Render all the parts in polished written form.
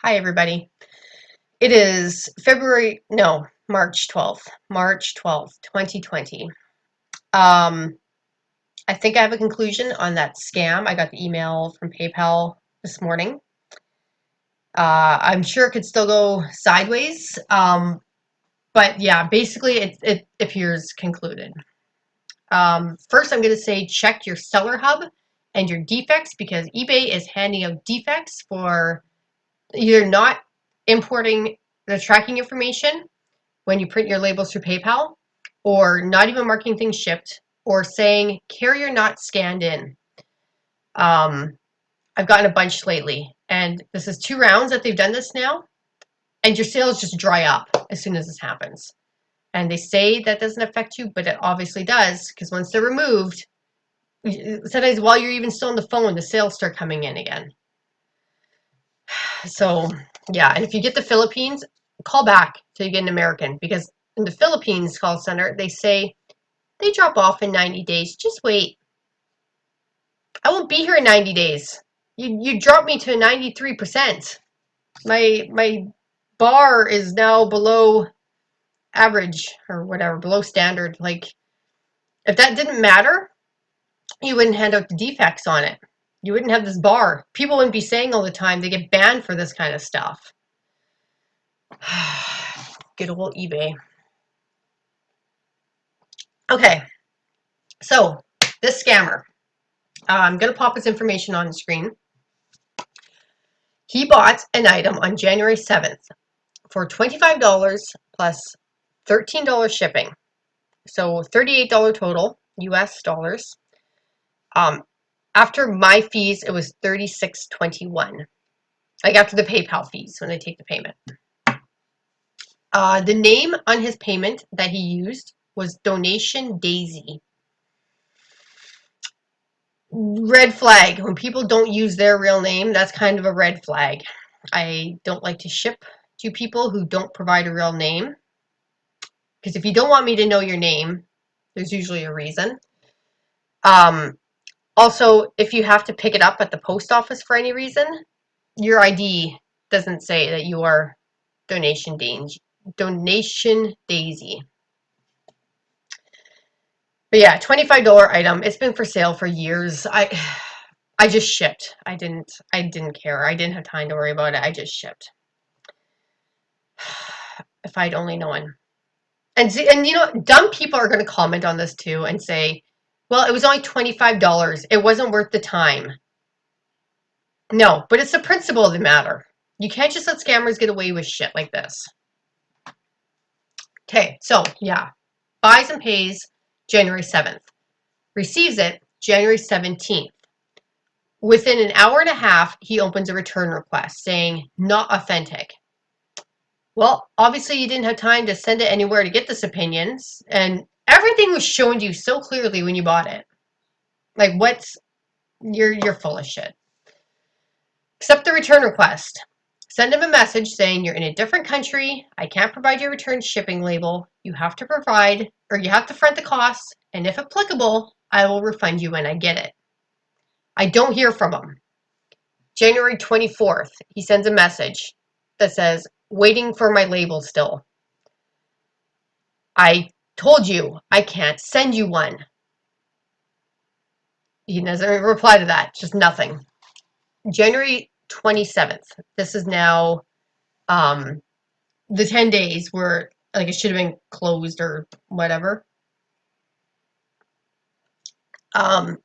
Hi, everybody. It is March 12th, 2020. I think I have a conclusion on that scam. I got the email from PayPal this morning. I'm sure it could still go sideways. But yeah, basically it appears concluded. First, I'm going to say check your seller hub and your defects because eBay is handing out defects for either not importing the tracking information when you print your labels through PayPal, or not even marking things shipped, or saying carrier not scanned in. I've gotten a bunch lately, and this is 2 rounds that they've done this now, and your sales just dry up as soon as this happens. And they say that doesn't affect you, but it obviously does, because once they're removed, sometimes while you're even still on the phone, the sales start coming in again. So yeah, and if you get the Philippines, call back till you get an American, because in the Philippines call center, they say they drop off in 90 days. Just wait. I won't be here in 90 days. You dropped me to 93%. My bar is now below average or whatever, below standard. Like, if that didn't matter, you wouldn't hand out the defects on it. You wouldn't have this bar. People wouldn't be saying all the time they get banned for this kind of stuff. Good old eBay. Okay, so this scammer. I'm going to pop his information on the screen. He bought an item on January 7th for $25 plus $13 shipping. So $38 total, US dollars. After my fees, it was $36.21. Like after the PayPal fees when they take the payment. The name on his payment that he used was Donation Daisy. Red flag. When people don't use their real name, that's kind of a red flag. I don't like to ship to people who don't provide a real name. Because if you don't want me to know your name, there's usually a reason. Also, if you have to pick it up at the post office for any reason, your ID doesn't say that you are Donation Daisy. But yeah, $25 item. It's been for sale for years. I just shipped. I didn't care. I didn't have time to worry about it. I just shipped. If I'd only known. And you know, dumb people are going to comment on this too and say, well, it was only $25. It wasn't worth the time. No, but it's the principle of the matter. You can't just let scammers get away with shit like this. Okay, so yeah. Buys and pays January 7th. Receives it January 17th. Within an hour and a half, he opens a return request saying, not authentic. Well, obviously you didn't have time to send it anywhere to get this opinions, and everything was shown to you so clearly when you bought it. Like, you're full of shit. Accept the return request. Send him a message saying you're in a different country. I can't provide your return shipping label. You have to front the costs, and if applicable, I will refund you when I get it. I don't hear from him. January 24th, he sends a message that says, waiting for my label still. I told you I can't send you one. He doesn't reply to that, just nothing. January 27th, this is now the 10 days where like it should have been closed or whatever.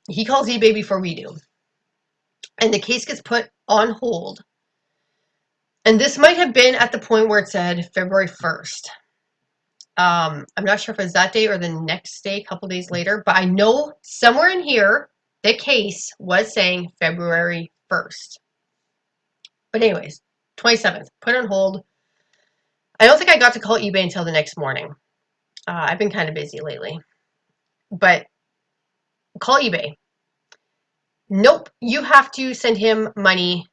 He calls eBay before we do. And the case gets put on hold. And this might have been at the point where it said February 1st. I'm not sure if it was that day or the next day, a couple days later, but I know somewhere in here the case was saying February 1st. But anyways, 27th, put on hold. I don't think I got to call eBay until the next morning. I've been kind of busy lately. But call eBay. Nope, you have to send him money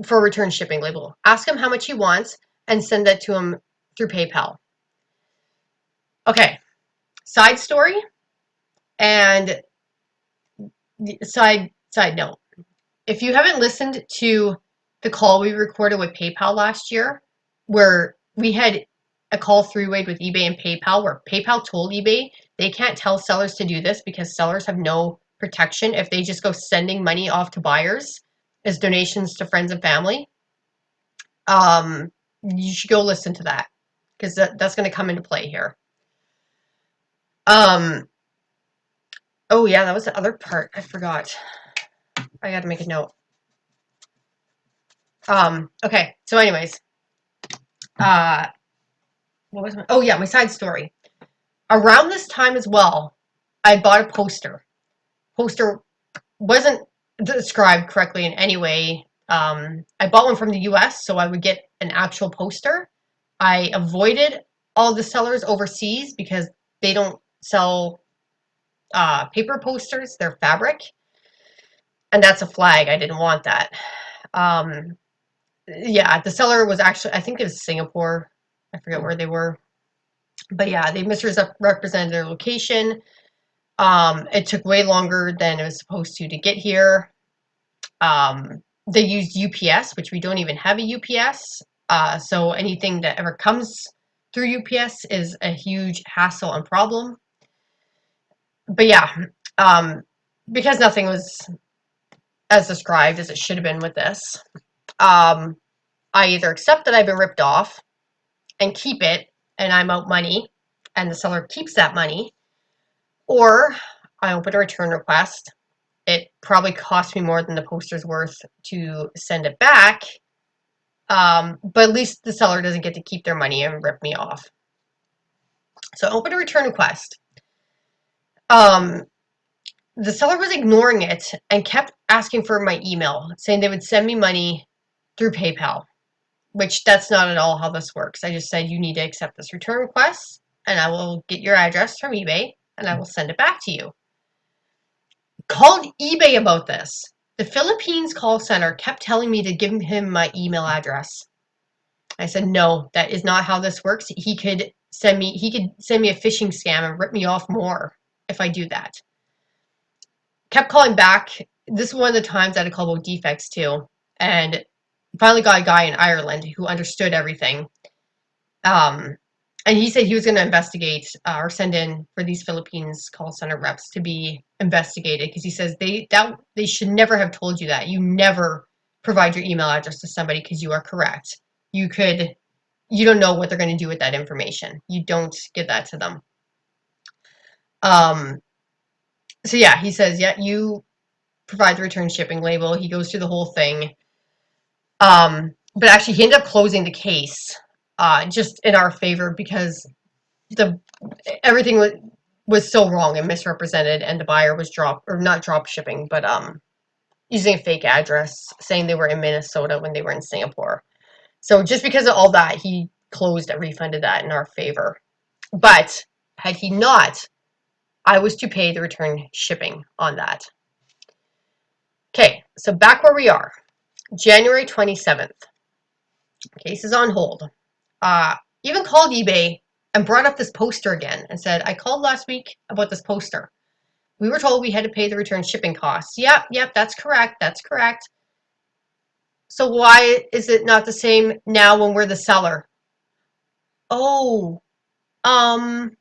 for a return shipping label. Ask him how much he wants and send that to him through PayPal. Okay, side story and side note. If you haven't listened to the call we recorded with PayPal last year, where we had a call three-way with eBay and PayPal, where PayPal told eBay they can't tell sellers to do this because sellers have no protection if they just go sending money off to buyers as donations to friends and family. You should go listen to that because that's going to come into play here. Oh yeah, that was the other part. I forgot. I got to make a note. Okay. So anyways, what was my, oh yeah, my side story. Around this time as well, I bought a poster. Poster wasn't described correctly in any way. I bought one from the US so I would get an actual poster. I avoided all the sellers overseas because they don't sell paper posters, they're fabric. And that's a flag. I didn't want that. Um, yeah, the seller was actually, I think it was Singapore. I forget where they were. But yeah, they misrepresented their location. It took way longer than it was supposed to get here. They used UPS, which we don't even have a UPS. So anything that ever comes through UPS is a huge hassle and problem. But yeah, because nothing was as described as it should have been with this, I either accept that I've been ripped off and keep it and I'm out money and the seller keeps that money, or I open a return request. It probably cost me more than the poster's worth to send it back, but at least the seller doesn't get to keep their money and rip me off. So I opened a return request. The seller was ignoring it and kept asking for my email, saying they would send me money through PayPal, which that's not at all how this works. I just said, you need to accept this return request, and I will get your address from eBay, and I will send it back to you. Called eBay about this. The Philippines call center kept telling me to give him my email address. I said, no, that is not how this works. He could send me a phishing scam and rip me off more if I do that. Kept calling back. This is one of the times I had to call about defects too. And finally got a guy in Ireland who understood everything. And he said he was going to investigate or send in for these Philippines call center reps to be investigated because he says they should never have told you that. You never provide your email address to somebody because you are correct. You don't know what they're going to do with that information. You don't give that to them. So yeah, he says, yeah, you provide the return shipping label. He goes through the whole thing. But actually, he ended up closing the case just in our favor because everything was so wrong and misrepresented, and the buyer was not drop shipping, but using a fake address, saying they were in Minnesota when they were in Singapore. So just because of all that, he closed and refunded that in our favor. But had he not, I was to pay the return shipping on that. Okay, so back where we are. January 27th. Case is on hold. Even called eBay and brought up this poster again and said, I called last week about this poster. We were told we had to pay the return shipping costs. Yep, that's correct. That's correct. So why is it not the same now when we're the seller? Oh, um,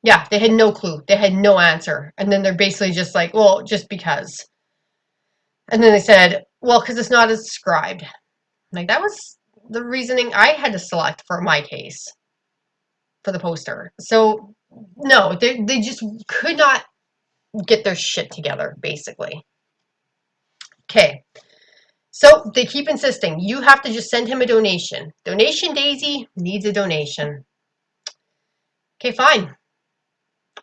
yeah, they had no clue. They had no answer. And then they're basically just like, well, just because. And then they said, well, because it's not as described. Like, that was the reasoning I had to select for my case for the poster. So, no, they just could not get their shit together, basically. Okay. So they keep insisting, you have to just send him a donation. Donation Daisy needs a donation. Okay, fine.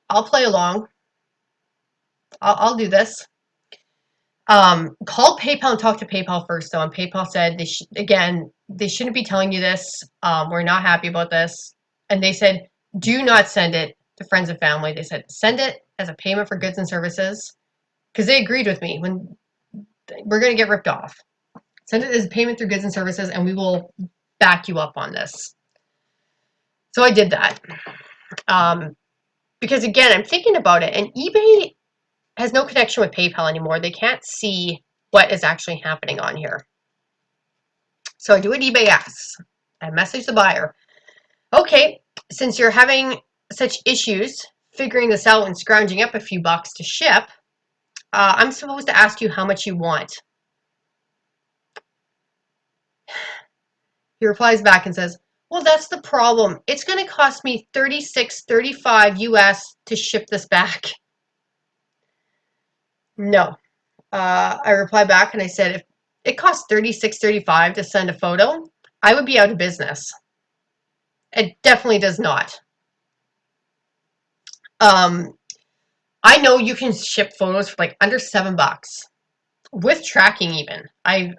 I'll play along. I'll do this. Called PayPal and talked to PayPal first, though, and PayPal said they shouldn't be telling you this. We're not happy about this, and they said do not send it to friends and family. They said send it as a payment for goods and services because they agreed with me when we're going to get ripped off. Send it as a payment through goods and services, and we will back you up on this. So I did that. Because again, I'm thinking about it, and eBay has no connection with PayPal anymore. They can't see what is actually happening on here. So I do what eBay asks. I message the buyer. Okay, since you're having such issues figuring this out and scrounging up a few bucks to ship, I'm supposed to ask you how much you want. He replies back and says, well, that's the problem. It's going to cost me $36.35 US to ship this back. No. I replied back and I said, if it costs $36.35 to send a photo, I would be out of business. It definitely does not. I know you can ship photos for like under $7 with tracking even. I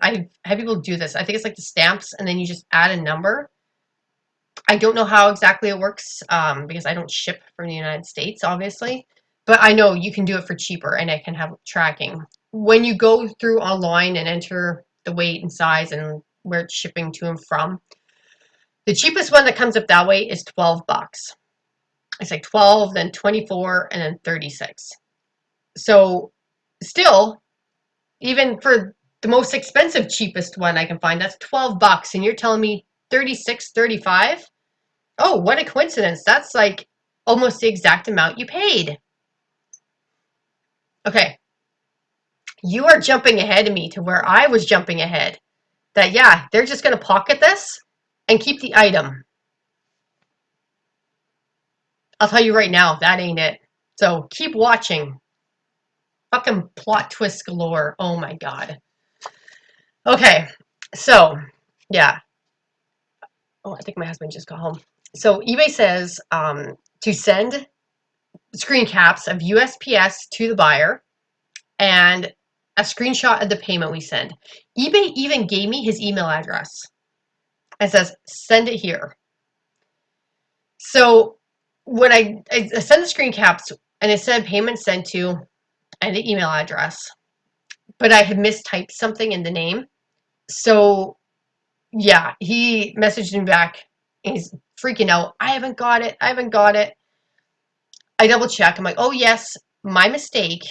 have people do this. I think it's like the stamps and then you just add a number. I don't know how exactly it works because I don't ship from the United States, obviously. But I know you can do it for cheaper and it can have tracking. When you go through online and enter the weight and size and where it's shipping to and from, the cheapest one that comes up that way is $12. It's like 12, then 24, and then 36. So still, even for the most expensive, cheapest one I can find, that's $12. And you're telling me 36.35? Oh, what a coincidence. That's like almost the exact amount you paid. Okay. You are jumping ahead of me to where I was jumping ahead. That, yeah, they're just going to pocket this and keep the item. I'll tell you right now, that ain't it. So keep watching. Fucking plot twist galore. Oh my God. Okay. So, yeah. Oh, I think my husband just got home. So eBay says to send screen caps of USPS to the buyer and a screenshot of the payment we send. eBay even gave me his email address and says, send it here. So when I send the screen caps and it said payment sent to and the email address, but I had mistyped something in the name. So yeah, he messaged me back and he's freaking out. I haven't got it. I haven't got it. I double check. I'm like, oh yes, my mistake.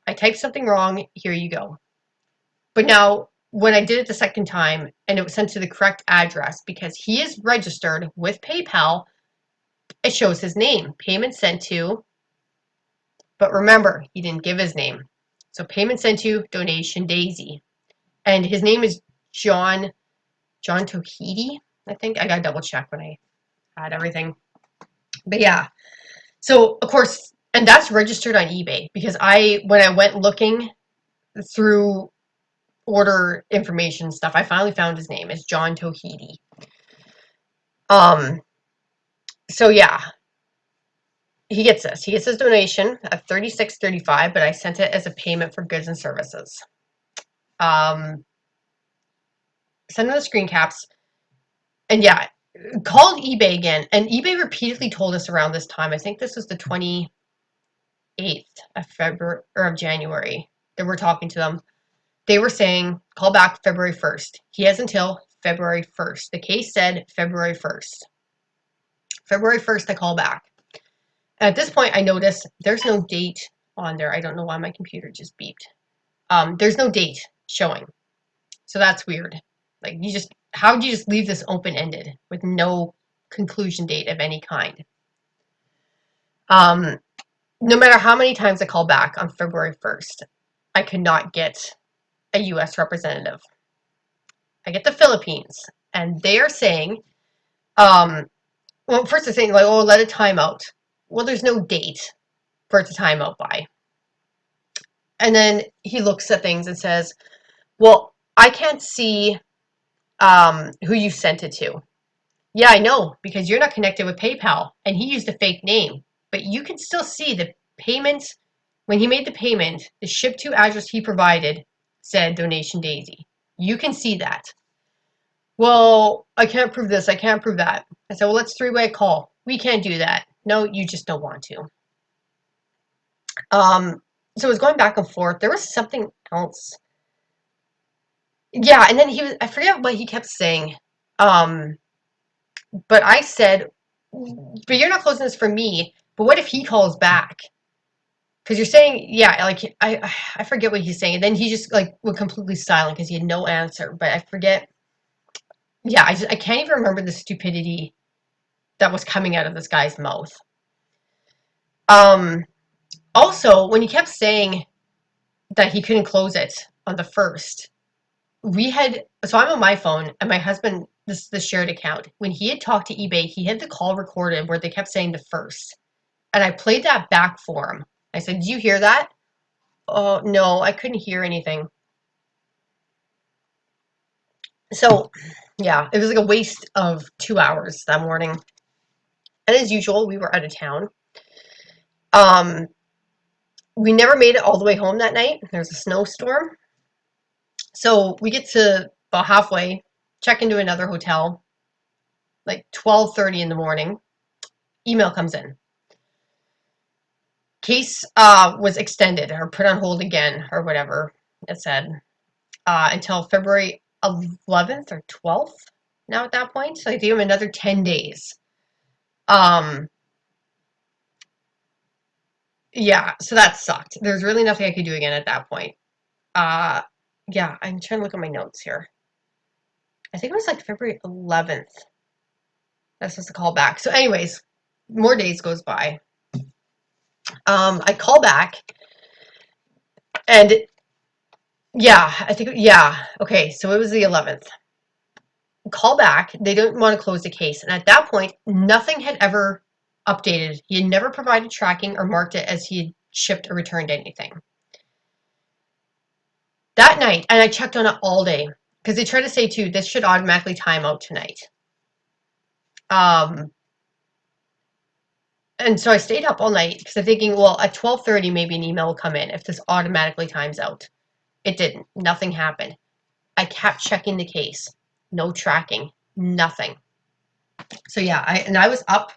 I typed something wrong. Here you go. But now when I did it the second time and it was sent to the correct address because he is registered with PayPal, it shows his name. Payment sent to, but remember, he didn't give his name. So payment sent to Donation Daisy. And his name is John Tohidi, I think. I gotta double check when I had everything. But yeah. So of course, and that's registered on eBay because when I went looking through order information stuff, I finally found his name. It's John Tohidi. So yeah, he gets this. He gets his donation of $36.35, but I sent it as a payment for goods and services. Send him the screen caps, and yeah, called eBay again, and eBay repeatedly told us around this time. I think this was the 28th of February or of January that we're talking to them. They were saying call back February 1st. He has until February 1st. The case said February 1st. February 1st, I call back. At this point, I notice there's no date on there. I don't know why my computer just beeped. There's no date showing. So that's weird. Like, how would you just leave this open-ended with no conclusion date of any kind? No matter how many times I call back on February 1st, I could not get a U.S. representative. I get the Philippines, and they are saying, well, first they're saying, like, oh, let a timeout. Well, there's no date for it to time out by. And then he looks at things and says, well, I can't see who you sent it to. Yeah, I know, because you're not connected with PayPal, and he used a fake name. But you can still see the payment, when he made the payment, the ship to address he provided said Donation Daisy. You can see that. Well, I can't prove this, I can't prove that. I said, well, let's three-way call. We can't do that. No, you just don't want to. So it was going back and forth. There was something else. Yeah, and then I forget what he kept saying. But I said, but you're not closing this for me. But what if he calls back? Because you're saying, yeah, like I forget what he's saying, and then he just like went completely silent because he had no answer. But I forget. Yeah, I can't even remember the stupidity that was coming out of this guy's mouth. Um, Also, when he kept saying that he couldn't close it on the first, so I'm on my phone and my husband, this is the shared account. When he had talked to eBay, he had the call recorded where they kept saying the first. And I played that back for him. I said, "Did you hear that?" "Oh, no, I couldn't hear anything." So, yeah, it was like a waste of 2 hours that morning. And as usual, we were out of town. Um, we never made it all the way home that night. There's a snowstorm. So we get to about halfway, check into another hotel, like 12:30 in the morning. Email comes in. Case was extended or put on hold again or whatever it said until February 11th or 12th. Now at that point, so they gave him another 10 days. Um, yeah, so that sucked. There's really nothing I could do again at that point. Uh, yeah, I'm trying to look at my notes here. I think it was like February 11th. That's just a call back. So, anyways, more days goes by. I call back, and yeah, I think yeah. Okay, so it was the 11th. Call back. They didn't want to close the case, and at that point, nothing had ever updated. He had never provided tracking or marked it as he had shipped or returned anything. That night, and I checked on it all day because they tried to say too, this should automatically time out tonight. Um, and so I stayed up all night because I'm thinking, well, at 12:30 maybe an email will come in if this automatically times out. It didn't. Nothing happened. I kept checking the case. No tracking. Nothing. So yeah, I was up.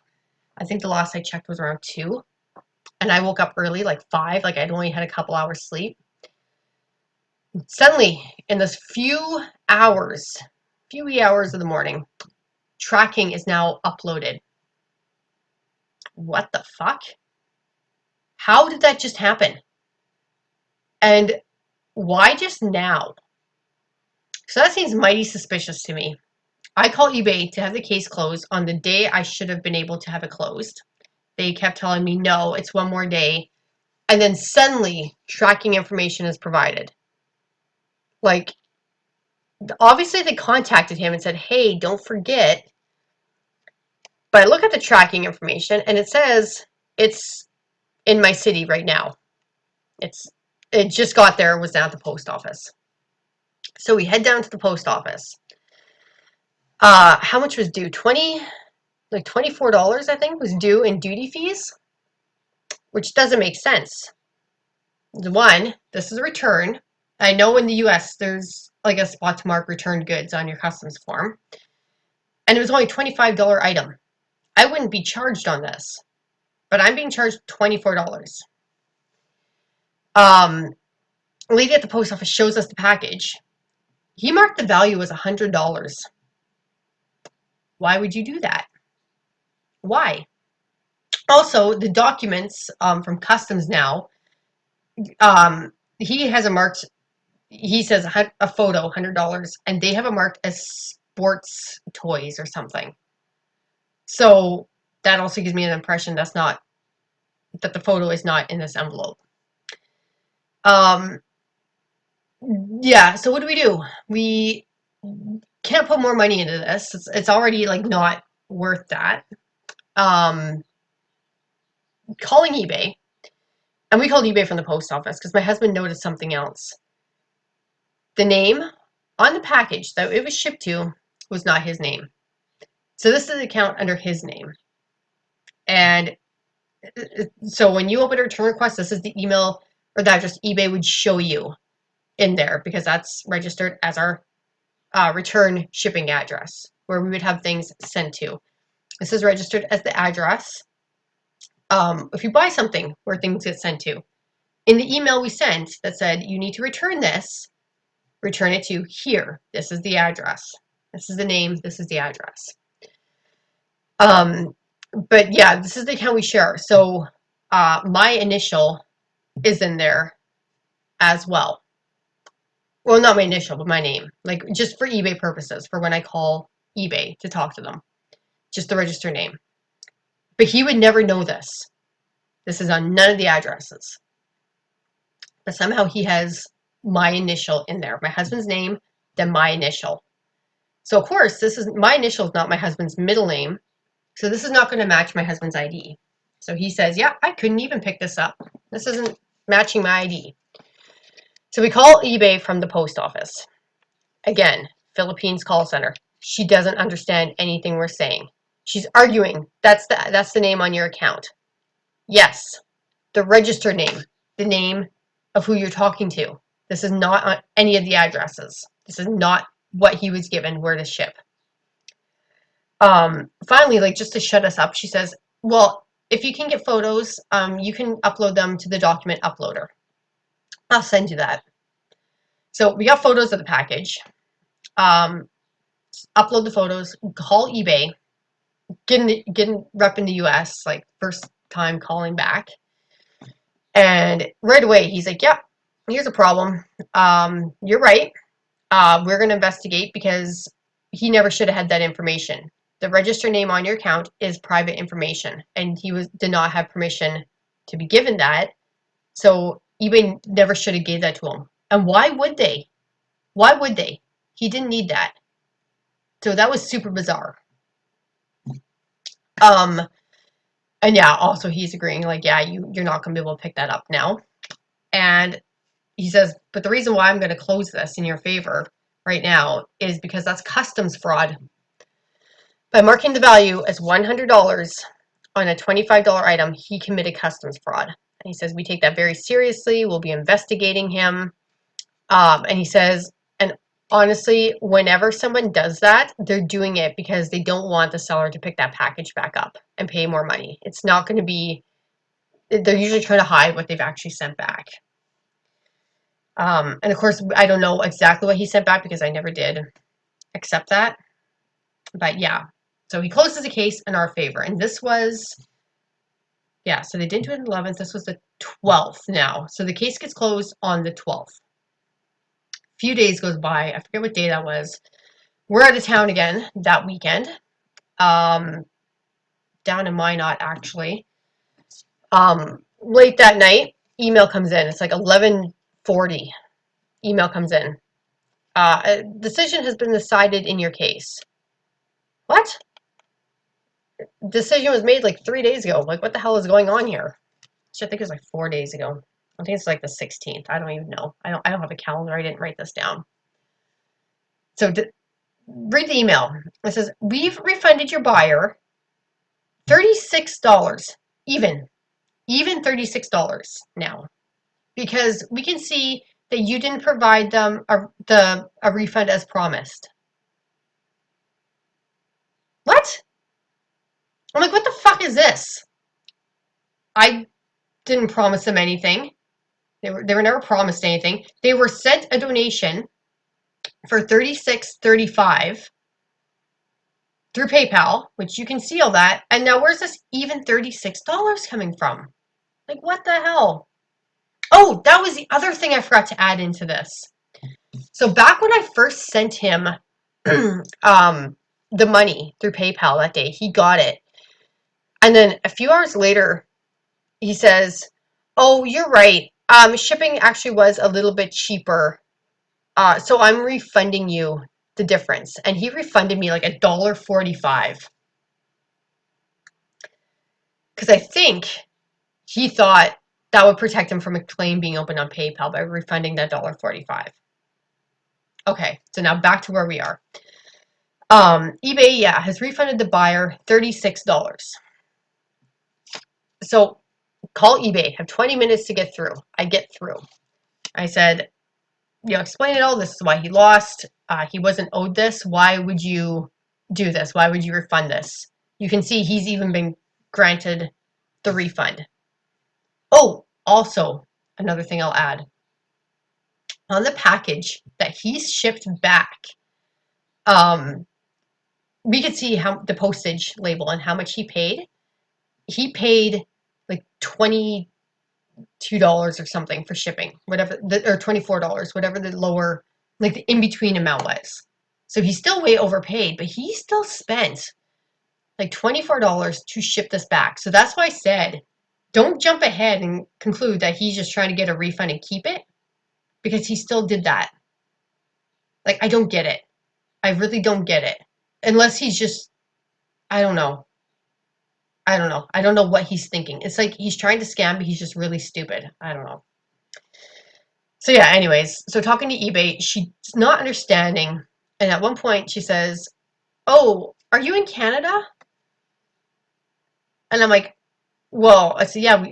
I think the last I checked was around 2, and I woke up early, like 5. Like I'd only had a couple hours sleep. Suddenly, in this few wee hours of the morning, tracking is now uploaded. What the fuck? How did that just happen? And why just now? So that seems mighty suspicious to me. I call eBay to have the case closed on the day I should have been able to have it closed. They kept telling me, no, it's one more day. And then suddenly, tracking information is provided. Like, obviously, they contacted him and said, hey, don't forget. But I look at the tracking information and it says it's in my city right now. It just got there, was down at the post office. So we head down to the post office. How much was due? Like $24, I think, was due in duty fees, which doesn't make sense. One, this is a return. I know in the US there's like a spot to mark returned goods on your customs form. And it was only a $25 item. I wouldn't be charged on this, but I'm being charged $24. Lady at the post office shows us the package. He marked the value as $100. Why would you do that? Why? Also, the documents from customs now, um, he has a marked, he says a photo, $100, and they have it marked as sports toys or something. So that also gives me an impression that the photo is not in this envelope. Um, yeah, so what do? We can't put more money into this. It's already like not worth that. Um, Calling eBay, and we called eBay from the post office because my husband noticed something else. The name on the package that it was shipped to was not his name. So this is an account under his name. And so when you open a return request, this is the email or the address eBay would show you in there because that's registered as our return shipping address where we would have things sent to. This is registered as the address. If you buy something where things get sent to, in the email we sent that said you need to return this, return it to here. This is the address. This is the name. This is the address. Um, But yeah, this is the account we share. So my initial is in there as well. Well, not my initial, but my name. Like just for eBay purposes, for when I call eBay to talk to them. Just the register name. But he would never know this. This is on none of the addresses. But somehow he has my initial in there. My husband's name, then my initial. So of course, this is my initial is not my husband's middle name. So this is not going to match my husband's ID. So he says, yeah, I couldn't even pick this up. This isn't matching my ID. So we call eBay from the post office. Again, Philippines call center. She doesn't understand anything we're saying. She's arguing. That's the name on your account. Yes, the register name, the name of who you're talking to. This is not on any of the addresses. This is not what he was given where to ship. Finally, like just to shut us up, she says, well, if you can get photos, you can upload them to the document uploader. I'll send you that. So we got photos of the package. Upload the photos, call eBay, getting rep in the US, like first time calling back. And right away he's like, yeah, here's a problem. You're right. We're going to investigate because he never should have had that information. The register name on your account is private information, and he did not have permission to be given that. So eBay never should have gave that to him. And why would they? Why would they? He didn't need that. So that was super bizarre. Um, and yeah, also he's agreeing, like, yeah, you're not gonna be able to pick that up now. And he says, but the reason why I'm gonna close this in your favor right now is because that's customs fraud. By marking the value as $100 on a $25 item, he committed customs fraud. And he says, we take that very seriously. We'll be investigating him. And he says, and honestly, whenever someone does that, they're doing it because they don't want the seller to pick that package back up and pay more money. It's not going to be, they're usually trying to hide what they've actually sent back. And of course, I don't know exactly what he sent back because I never did accept that. But yeah, so he closes the case in our favor. And this was, yeah, so they didn't do it on the 11th. This was the 12th now. So the case gets closed on the 12th. A few days goes by. I forget what day that was. We're out of town again that weekend. Down in Minot, actually. Late that night, email comes in. It's like 11:40. Email comes in. A decision has been decided in your case. What? Decision was made like 3 days ago. Like, what the hell is going on here? I think it was like 4 days ago. I think it's like the 16th. I don't even know. I don't have a calendar. I didn't write this down. So read the email. It says, we've refunded your buyer $36, even $36 now, because we can see that you didn't provide them a refund as promised. What? I'm like, what the fuck is this? I didn't promise them anything. They were never promised anything. They were sent a donation for $36.35 through PayPal, which you can see all that. And now where's this even $36 coming from? Like, what the hell? Oh, that was the other thing I forgot to add into this. So back when I first sent him the money through PayPal that day, he got it. And then a few hours later, he says, oh, you're right. Shipping actually was a little bit cheaper. So I'm refunding you the difference. And he refunded me like $1.45. Because I think he thought that would protect him from a claim being opened on PayPal by refunding that $1.45. Okay, so now back to where we are. eBay, yeah, has refunded the buyer $36. So call eBay, have 20 minutes to get through. I get through. I said, explain it all. This is why he lost. He wasn't owed this. Why would you do this? Why would you refund this? You can see he's even been granted the refund. Oh, also, another thing I'll add. On the package that he's shipped back, we could see how the postage label and how much he paid. he paid like $22 or something for shipping, whatever, or $24, whatever the lower, like the in-between amount was. So he's still way overpaid, but he still spent like $24 to ship this back. So that's why I said, don't jump ahead and conclude that he's just trying to get a refund and keep it, because he still did that. Like, I don't get it. I really don't get it. Unless he's just, I don't know. I don't know. I don't know what he's thinking. It's like he's trying to scam, but he's just really stupid. I don't know. So yeah, anyways, so talking to eBay, she's not understanding. And at one point she says, "Oh, are you in Canada?" And I'm like, "Well," I said, "Yeah,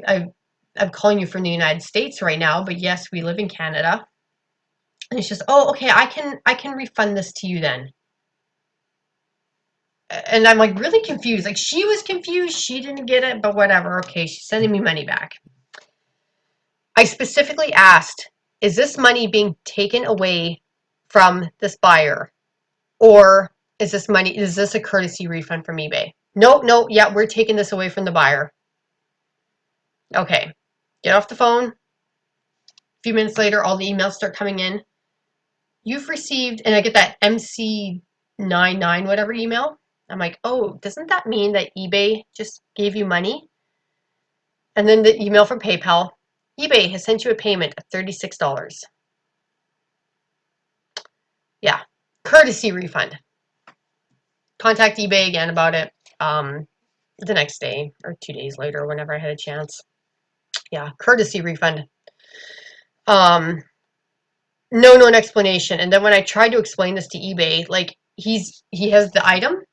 I'm calling you from the United States right now, but yes, we live in Canada." And she's just, "Oh, okay, I can refund this to you then." And I'm like really confused. Like she was confused, she didn't get it, but whatever. Okay, she's sending me money back. I specifically asked, is this money being taken away from this buyer? Or is this a courtesy refund from eBay? Nope, nope, yeah, we're taking this away from the buyer. Okay, get off the phone. A few minutes later, all the emails start coming in. You've received, and I get that MC99 whatever email. I'm like, oh, doesn't that mean that eBay just gave you money? And then the email from PayPal. eBay has sent you a payment of $36. Yeah, courtesy refund. Contact eBay again about it the next day or 2 days later, whenever I had a chance. Yeah, courtesy refund. Um, no known explanation. And then when I tried to explain this to eBay, like he has the item,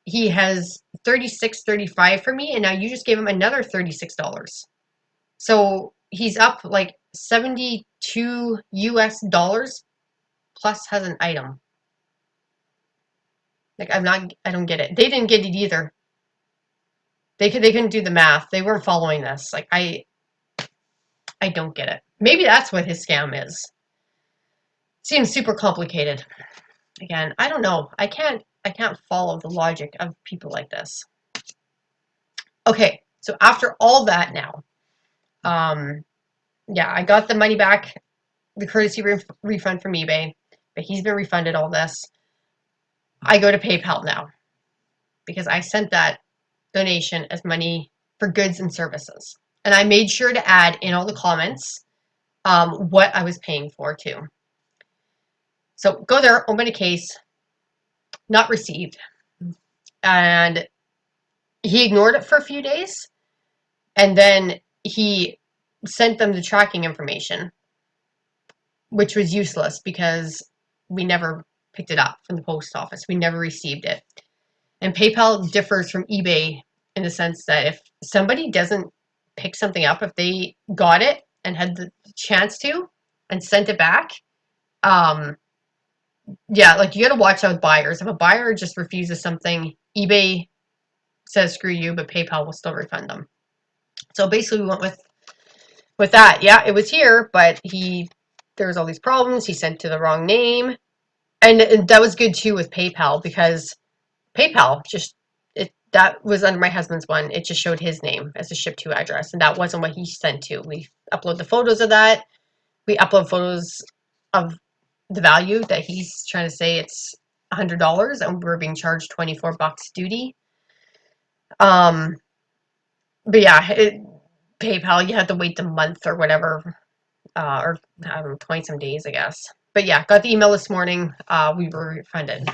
he has 36.35 for me, and now you just gave him another $36. So he's up like 72 US dollars plus has an item. Like I don't get it. They didn't get it either. They couldn't do the math. They weren't following this. Like I don't get it. Maybe that's what his scam is. Seems super complicated. Again, I don't know. I can't follow the logic of people like this. Okay, so after all that now, yeah, I got the money back, the courtesy refund from eBay, but he's been refunded all this. I go to PayPal now because I sent that donation as money for goods and services. And I made sure to add in all the comments what I was paying for too. So go there, open a case, not received. And he ignored it for a few days. And then he sent them the tracking information, which was useless because we never picked it up from the post office. We never received it. And PayPal differs from eBay in the sense that if somebody doesn't pick something up, if they got it and had the chance to and sent it back, yeah, like you got to watch out with buyers. If a buyer just refuses something, eBay says screw you, but PayPal will still refund them. So basically, we went with that. Yeah, it was here, but there was all these problems. He sent to the wrong name, and that was good too with PayPal because PayPal just that was under my husband's one. It just showed his name as a ship to address, and that wasn't what he sent to. We upload the photos of that. We upload photos of the value that he's trying to say it's $100, and we're being charged $24 duty. But yeah, PayPal, you had to wait the month or whatever, or I don't know, 20 some days, I guess. But yeah, got the email this morning. We were refunded.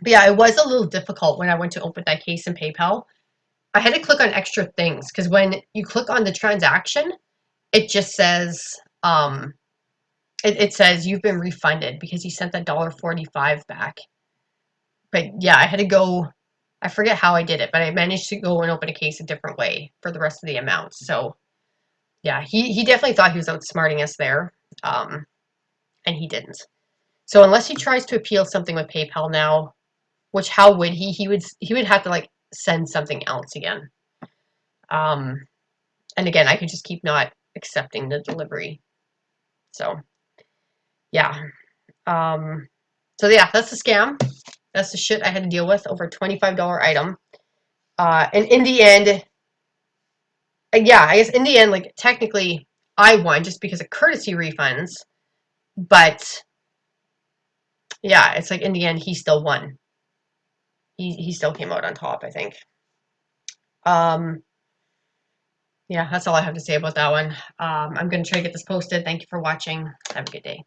But yeah, it was a little difficult when I went to open that case in PayPal. I had to click on extra things because when you click on the transaction, it just says, it says you've been refunded because you sent that $1.45 back. But yeah, I had to go. I forget how I did it, but I managed to go and open a case a different way for the rest of the amount. So yeah, he definitely thought he was outsmarting us there, and he didn't. So unless he tries to appeal something with PayPal now, which how would he? He would have to like send something else again. Um, and again, I could just keep not accepting the delivery. So yeah. So yeah, that's the scam. That's the shit I had to deal with over a $25 item. And in the end, Yeah, I guess in the end, like technically I won just because of courtesy refunds, but yeah, it's like in the end he still won. He still came out on top, I think. Um, yeah, that's all I have to say about that one. I'm gonna try to get this posted. Thank you for watching. Have a good day.